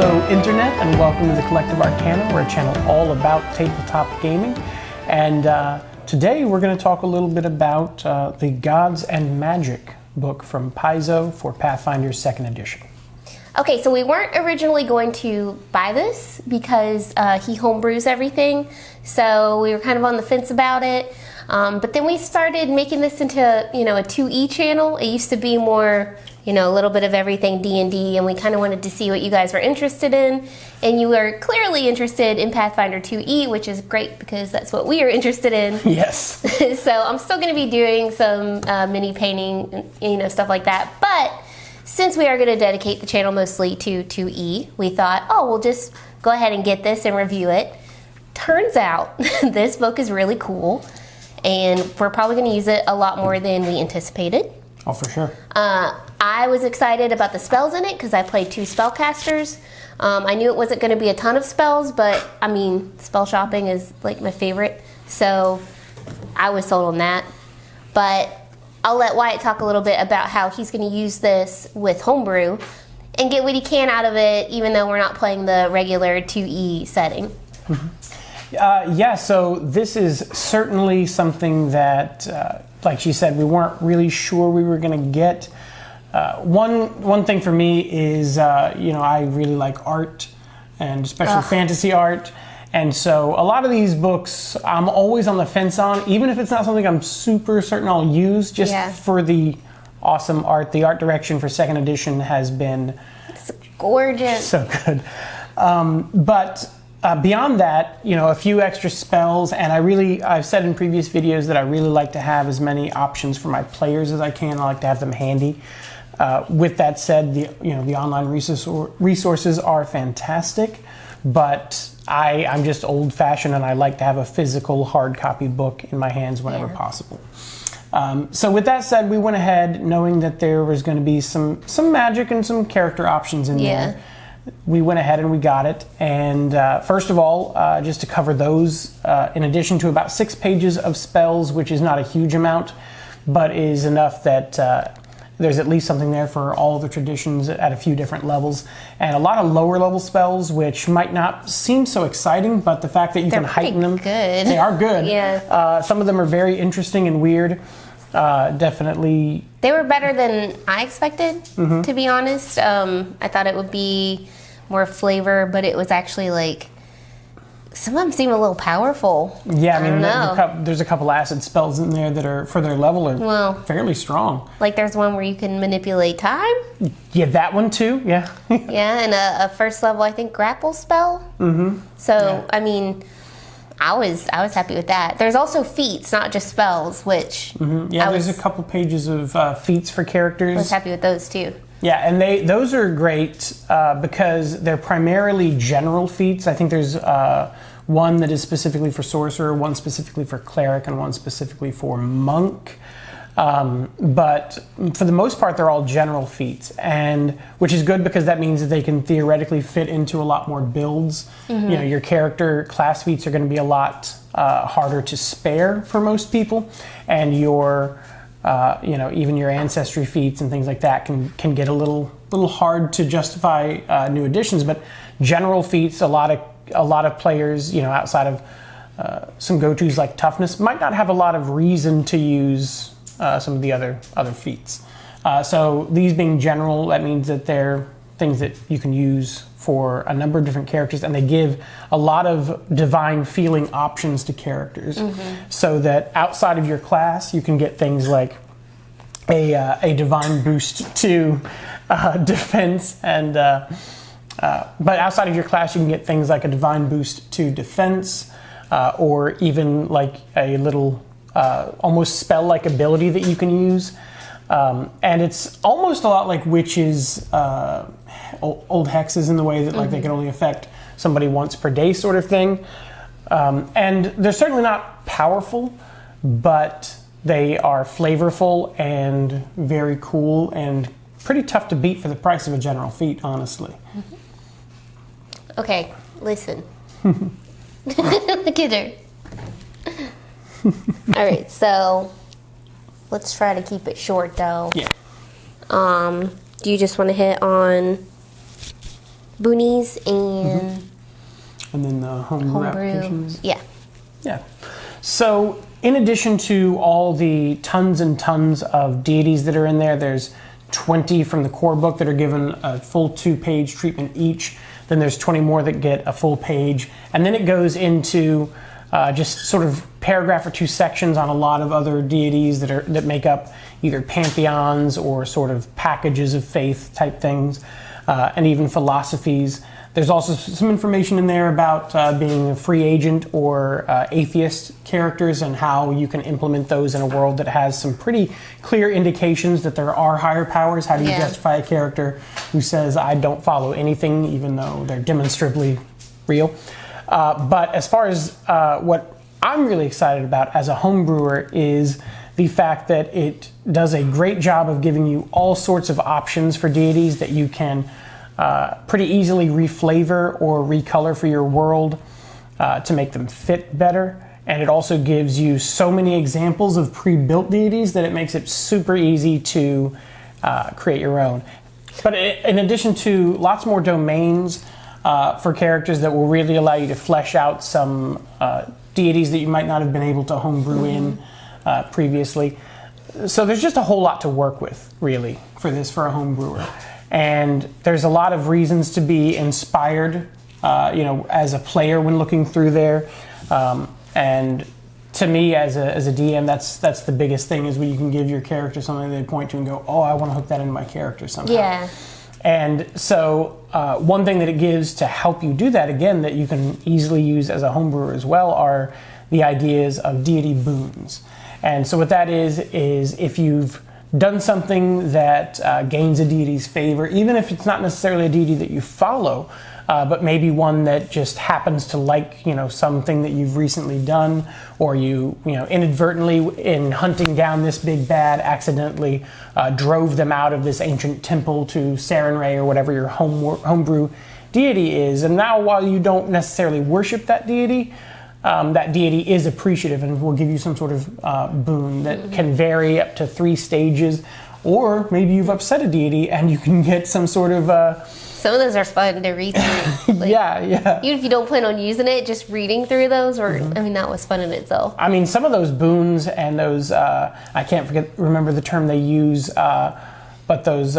Hello Internet, and welcome to the Collective Arcana. We're a channel all about tabletop gaming, and today we're going to talk a little bit about the Gods and Magic book from Paizo for Pathfinder 2nd edition. Okay, so we weren't originally going to buy this because he homebrews everything, so we were kind of on the fence about it. But then we started making this into, a 2E channel. It used to be more, a little bit of everything D&D, and we kind of wanted to see what you guys were interested in. And you are clearly interested in Pathfinder 2E, which is great because that's what we are interested in. Yes. So I'm still going to be doing some mini painting, stuff like that. But since we are going to dedicate the channel mostly to 2E, we thought, we'll just go ahead and get this and review it. Turns out this book is really cool, and we're probably going to use it a lot more than we anticipated. Oh, for sure. I was excited about the spells in it because I played 2 spellcasters. I knew it wasn't going to be a ton of spells, but spell shopping is like my favorite, so I was sold on that. But I'll let Wyatt talk a little bit about how he's going to use this with homebrew and get what he can out of it, even though we're not playing the regular 2E setting. Mm-hmm. So this is certainly something that, like she said, we weren't really sure we were going to get. One thing for me is, I really like art, and especially fantasy art. And so a lot of these books I'm always on the fence on, even if it's not something I'm super certain I'll use, just for the awesome art. The art direction for 2nd edition has been it's gorgeous. So good. But beyond that, a few extra spells, and I've said in previous videos that I really like to have as many options for my players as I can. I like to have them handy. With that said, the online resources are fantastic, but I'm just old-fashioned, and I like to have a physical hard copy book in my hands whenever possible. So with that said, we went ahead knowing that there was going to be some magic and some character options in there. We went ahead and we got it. And first of all, just to cover those, in addition to about 6 pages of spells, which is not a huge amount, but is enough that there's at least something there for all the traditions at a few different levels. And a lot of lower level spells, which might not seem so exciting, but the fact that you can heighten them. They are good. Yeah. Some of them are very interesting and weird. Definitely. They were better than I expected, to be honest. I thought it would be more flavor, but it was actually like, some of them seem a little powerful. Yeah, I mean, there's a couple acid spells in there that are, for their level, are fairly strong. Like there's one where you can manipulate time. Yeah, that one too, yeah. Yeah, and a first level, I think, grapple spell. Mm-hmm. So, yeah. I was happy with that. There's also feats, not just spells, which there's a couple pages of feats for characters. I was happy with those too. Yeah, and those are great because they're primarily general feats. I think there's one that is specifically for sorcerer, one specifically for cleric, and one specifically for monk. But for the most part, they're all general feats, and which is good because that means that they can theoretically fit into a lot more builds. Mm-hmm. Your character class feats are going to be a lot harder to spare for most people, and your even your ancestry feats and things like that can get a little hard to justify new additions. But general feats, a lot of players, outside of some go-tos like toughness, might not have a lot of reason to use some of the other feats. So these being general, that means that they're things that you can use for a number of different characters, and they give a lot of divine feeling options to characters, so that outside of your class, you can get things like a divine boost to defense, and but outside of your class, you can get things like a divine boost to defense, or even like a little almost spell-like ability that you can use. And it's almost a lot like witches, old hexes, in the way that like they can only affect somebody once per day sort of thing. And they're certainly not powerful, but they are flavorful and very cool and pretty tough to beat for the price of a general feat, honestly. Okay, listen. Look at her. All right, so let's try to keep it short, though. Yeah. Do you just want to hit on boonies and And then the homebrew homebrew. applications. Yeah. Yeah. So, in addition to all the tons and tons of deities that are in there, there's 20 from the core book that are given a full 2-page treatment each. Then there's 20 more that get a full page. And then it goes into just sort of paragraph or 2 sections on a lot of other deities that make up either pantheons or sort of packages of faith type things, and even philosophies. There's also some information in there about being a free agent or atheist characters and how you can implement those in a world that has some pretty clear indications that there are higher powers. How do you justify a character who says, I don't follow anything, even though they're demonstrably real? But as far as what I'm really excited about as a homebrewer is the fact that it does a great job of giving you all sorts of options for deities that you can pretty easily reflavor or recolor for your world to make them fit better. And it also gives you so many examples of pre-built deities that it makes it super easy to create your own. But in addition to lots more domains for characters that will really allow you to flesh out some deities that you might not have been able to homebrew in previously. So there's just a whole lot to work with, really, for a homebrewer. And there's a lot of reasons to be inspired, as a player when looking through there. And to me, as a DM, that's the biggest thing, is when you can give your character something they point to and go, oh, I want to hook that into my character somehow. Yeah. And so one thing that it gives to help you do that, again, that you can easily use as a homebrewer as well, are the ideas of deity boons. And so what that is if you've done something that gains a deity's favor, even if it's not necessarily a deity that you follow, but maybe one that just happens to like, something that you've recently done, or you inadvertently, in hunting down this big bad, accidentally drove them out of this ancient temple to Sarenrae or whatever your homebrew deity is. And now, while you don't necessarily worship that deity is appreciative and will give you some sort of boon that can vary up to 3 stages. Or maybe you've upset a deity and you can get some sort of... Some of those are fun to read through. Yeah. Even if you don't plan on using it, just reading through those, that was fun in itself. I mean, some of those boons and those, I can't remember the term they use, but those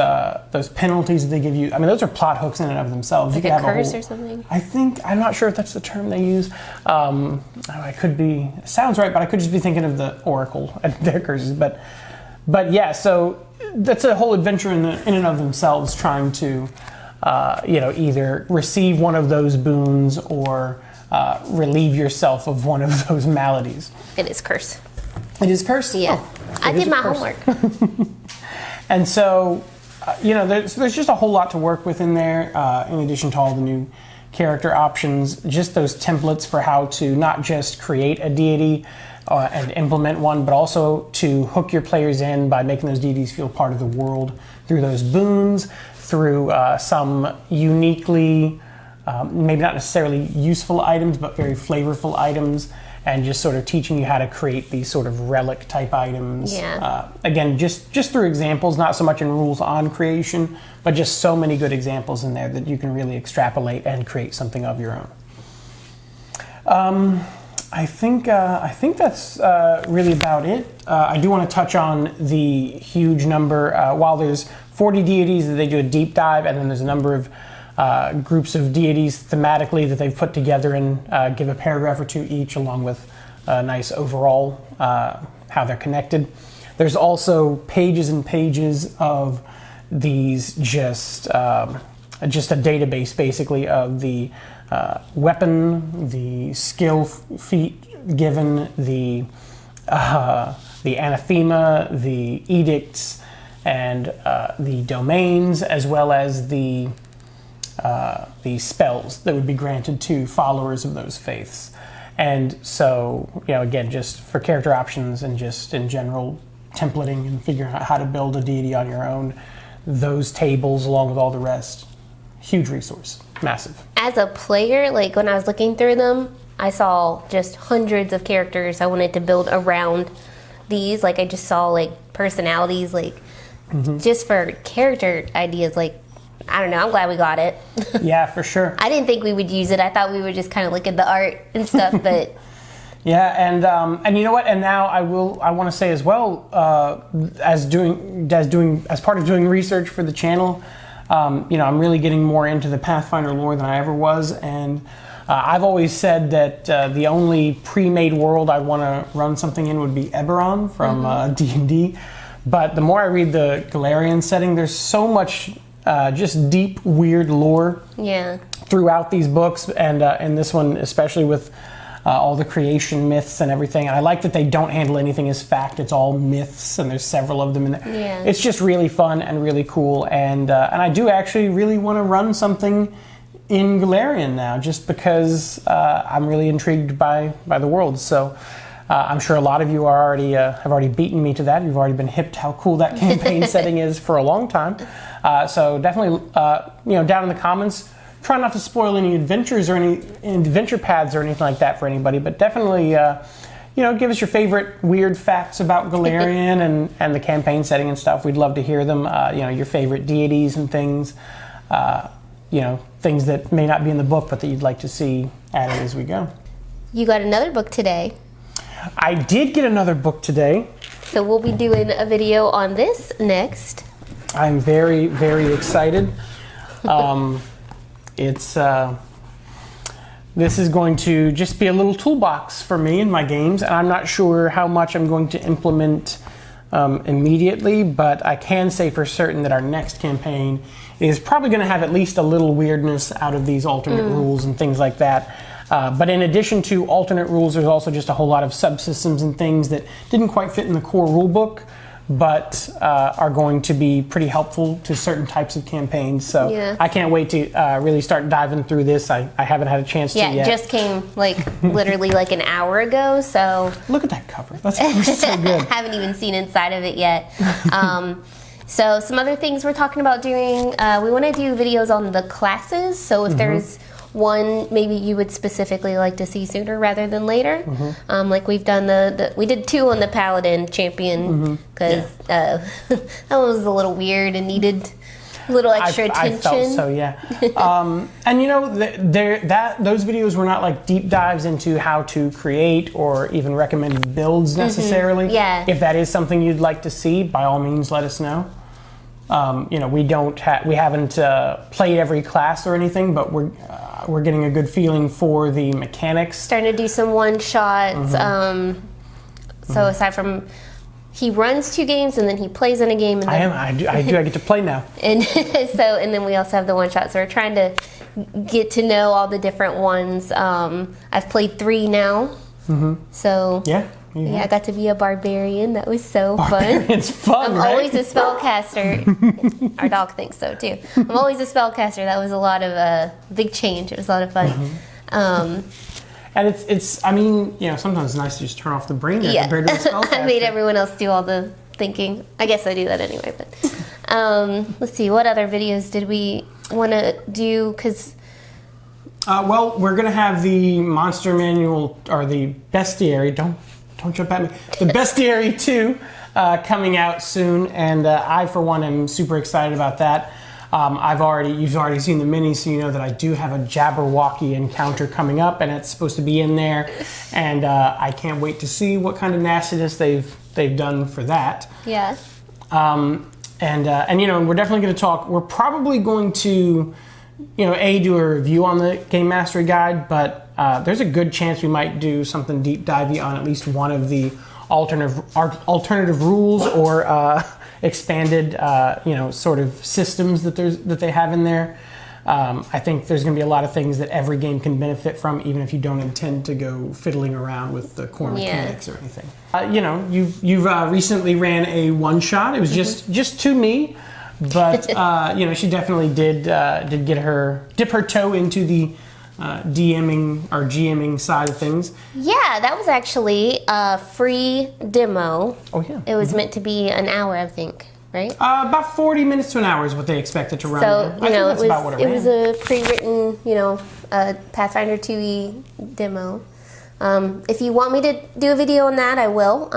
penalties that they give you, those are plot hooks in and of themselves. Like you a can have curse a whole, or something? I'm not sure if that's the term they use. I could be, it sounds right, but I could just be thinking of the Oracle and their curses. But yeah, so that's a whole adventure in and of themselves, trying to, either receive one of those boons or relieve yourself of one of those maladies. It is curse. It is cursed? Yeah. Oh, I it is did a my curse. homework. And so, there's just a whole lot to work with in there, in addition to all the new character options, just those templates for how to not just create a deity and implement one, but also to hook your players in by making those deities feel part of the world through those boons, through some uniquely, maybe not necessarily useful items, but very flavorful items, and just sort of teaching you how to create these sort of relic type items. Yeah. Again, just through examples, not so much in rules on creation, but just so many good examples in there that you can really extrapolate and create something of your own. I think that's really about it. I do want to touch on the huge number. While there's 40 deities that they do a deep dive, and then there's a number of groups of deities thematically that they've put together and give a paragraph or 2 each, along with a nice overall how they're connected. There's also pages and pages of these, just a database basically of the weapon, the skill feat given, the anathema, the edicts, and the domains, as well as the spells that would be granted to followers of those faiths. And so, again, just for character options and just in general templating and figuring out how to build a deity on your own, those tables, along with all the rest, huge resource, massive. As a player, like when I was looking through them, I saw just hundreds of characters I wanted to build around these. Like I just saw like personalities, like just for character ideas, like I don't know. I'm glad we got it. Yeah, for sure. I didn't think we would use it. I thought we would just kind of look at the art and stuff, but Yeah, and you know what? And now I want to say as well, as part of doing research for the channel, I'm really getting more into the Pathfinder lore than I ever was, and I've always said that the only pre-made world I'd want to run something in would be Eberron from D&D. But the more I read the Golarion setting, there's so much just deep, weird lore yeah. throughout these books, and in this one especially with all the creation myths and everything. And I like that they don't handle anything as fact. It's all myths, and there's several of them in there. Yeah. It's just really fun and really cool. And I do actually really want to run something in Golarion now, just because I'm really intrigued by the world. So I'm sure a lot of you are have already beaten me to that. You've already been hip to how cool that campaign setting is for a long time. So definitely, down in the comments, try not to spoil any adventures or any adventure paths or anything like that for anybody, but definitely, give us your favorite weird facts about Golarion and the campaign setting and stuff. We'd love to hear them. Your favorite deities and things, things that may not be in the book, but that you'd like to see added as we go. You got another book today. I did get another book today. So we'll be doing a video on this next. I'm very, very excited. This is going to just be a little toolbox for me in my games, and I'm not sure how much I'm going to implement immediately, but I can say for certain that our next campaign is probably going to have at least a little weirdness out of these alternate rules and things like that. But in addition to alternate rules, there's also just a whole lot of subsystems and things that didn't quite fit in the core rule book, but are going to be pretty helpful to certain types of campaigns. So yeah. I can't wait to really start diving through this. I haven't had a chance to yet. Yeah, it just came literally an hour ago, so. Look at that cover. That's so good. I haven't even seen inside of it yet. So some other things we're talking about doing, we want to do videos on the classes. So if there's one maybe you would specifically like to see sooner rather than later, like we've done we did 2 on the Paladin Champion, because that one was a little weird and needed a little extra attention. I felt so, yeah. And those videos were not like deep dives into how to create or even recommended builds necessarily. Yeah. If that is something you'd like to see, by all means, let us know. We haven't played every class or anything, but we're getting a good feeling for the mechanics. Starting to do some one-shots. So aside from, he runs 2 games and then he plays in a game. And I get to play now. And and then we also have the one-shot. So we're trying to get to know all the different ones. I've played 3 now. So yeah, I got to be a barbarian. That was so fun. It's fun, I'm right? always a spellcaster. Our dog thinks so too. I'm always a spellcaster. That was a lot of big change. It was a lot of fun. And it's sometimes it's nice to just turn off the brain there compared to a spellcaster. I made everyone else do all the thinking. I guess I do that anyway. But let's see, what other videos did we want to do? Because we're gonna have the Monster Manual or the Bestiary. Don't jump at me. The Bestiary 2 coming out soon, and I for one am super excited about that. You've already seen the mini, so you know that I do have a Jabberwocky encounter coming up, and it's supposed to be in there, and I can't wait to see what kind of nastiness they've done for that. yeah, And we're definitely going to talk. We're probably going to, do a review on the Game Mastery Guide, but there's a good chance we might do something deep divey on at least one of the alternative rules or expanded, sort of systems that they have in there. I think there's going to be a lot of things that every game can benefit from, even if you don't intend to go fiddling around with the core mechanics or anything. You've recently ran a one-shot. It was just to me, but she definitely did dip her toe into the DMing or GMing side of things. Yeah, that was actually a free demo. Oh yeah. It was meant to be an hour, I think, right? About 40 minutes to an hour is what they expected to run. So It was a pre-written, Pathfinder 2e demo. If you want me to do a video on that, I will.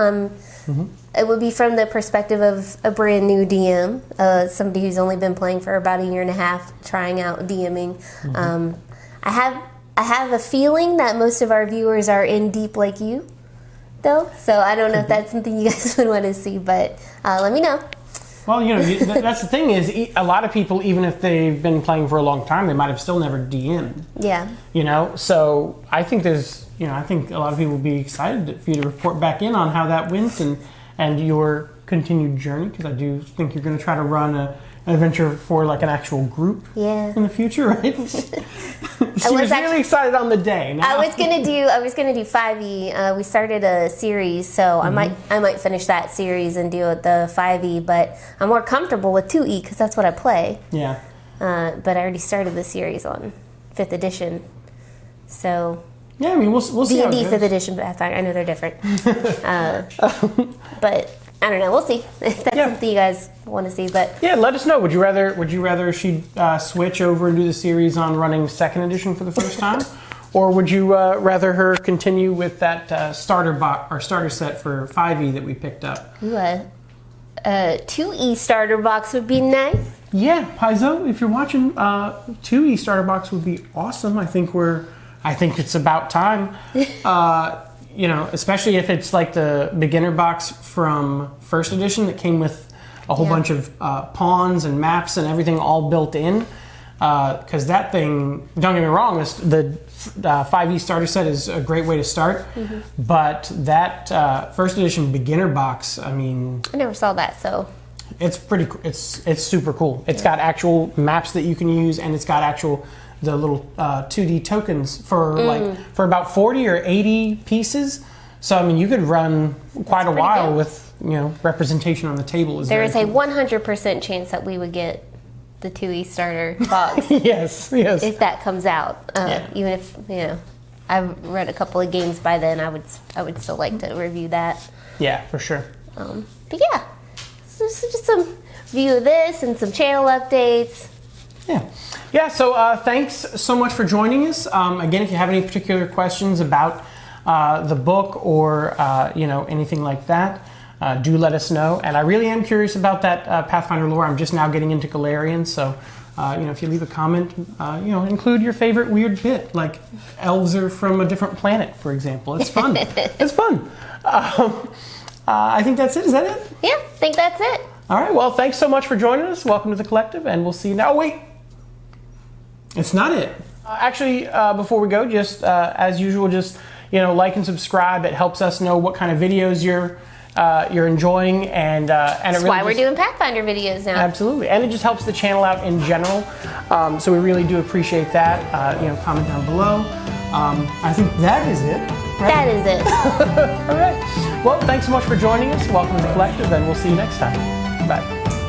it would be from the perspective of a brand new DM, somebody who's only been playing for about a year and a half, trying out DMing. I have a feeling that most of our viewers are in deep like you, though. So I don't know if that's something you guys would want to see, but let me know. Well, that's the thing is, a lot of people, even if they've been playing for a long time, they might have still never DM'd. Yeah. So I think I think a lot of people will be excited for you to report back in on how that went and your continued journey, because I do think you're going to try to run an adventure for like an actual group in the future, right? She was really excited on the day. Now. I was gonna do 5e. We started a series, so I might finish that series and do the 5e. But I'm more comfortable with 2e because that's what I play. Yeah. But I already started the series on 5th edition, so. Yeah, I mean, we'll see. D&D 5th edition, but I know they're different. But I don't know. We'll see if that's something you guys want to see. But yeah, let us know. Would you rather she switch over and do the series on running 2nd edition for the first time, or would you rather her continue with that starter set for 5e that we picked up? Ooh, a 2e starter box would be nice. Yeah, Paizo, if you're watching, 2e starter box would be awesome. I think it's about time. Especially if it's like the beginner box from 1st edition that came with a whole bunch of pawns and maps and everything all built in. Because that thing, don't get me wrong, the 5e starter set is a great way to start. But that 1st edition beginner box, I mean, I never saw that, so. It's pretty. It's super cool. It's got actual maps that you can use, and it's got the little 2D tokens for for about 40 or 80 pieces. So I mean, you could run quite a while good. with representation on the table. There is a 100% chance that we would get the 2e starter box. yes. If that comes out, even if I've read a couple of games by then, I would still like to review that. Yeah, for sure. But yeah, so just some view of this and some channel updates. Yeah. So thanks so much for joining us. Again, if you have any particular questions about the book or anything like that, do let us know. And I really am curious about that Pathfinder lore. I'm just now getting into Galarian, so if you leave a comment, include your favorite weird bit, like elves are from a different planet, for example. It's fun. It's fun. I think that's it. Is that it? Yeah, I think that's it. All right. Well, thanks so much for joining us. Welcome to the Collective, and we'll see you now. Oh, wait. It's not it. Actually, before we go, just as usual, just like and subscribe. It helps us know what kind of videos you're enjoying, and That's really why we're doing Pathfinder videos now. Absolutely, and it just helps the channel out in general. So we really do appreciate that. Comment down below. I think that is it. Right? That is it. All right. Well, thanks so much for joining us. Welcome to the Collective, and we'll see you next time. Bye.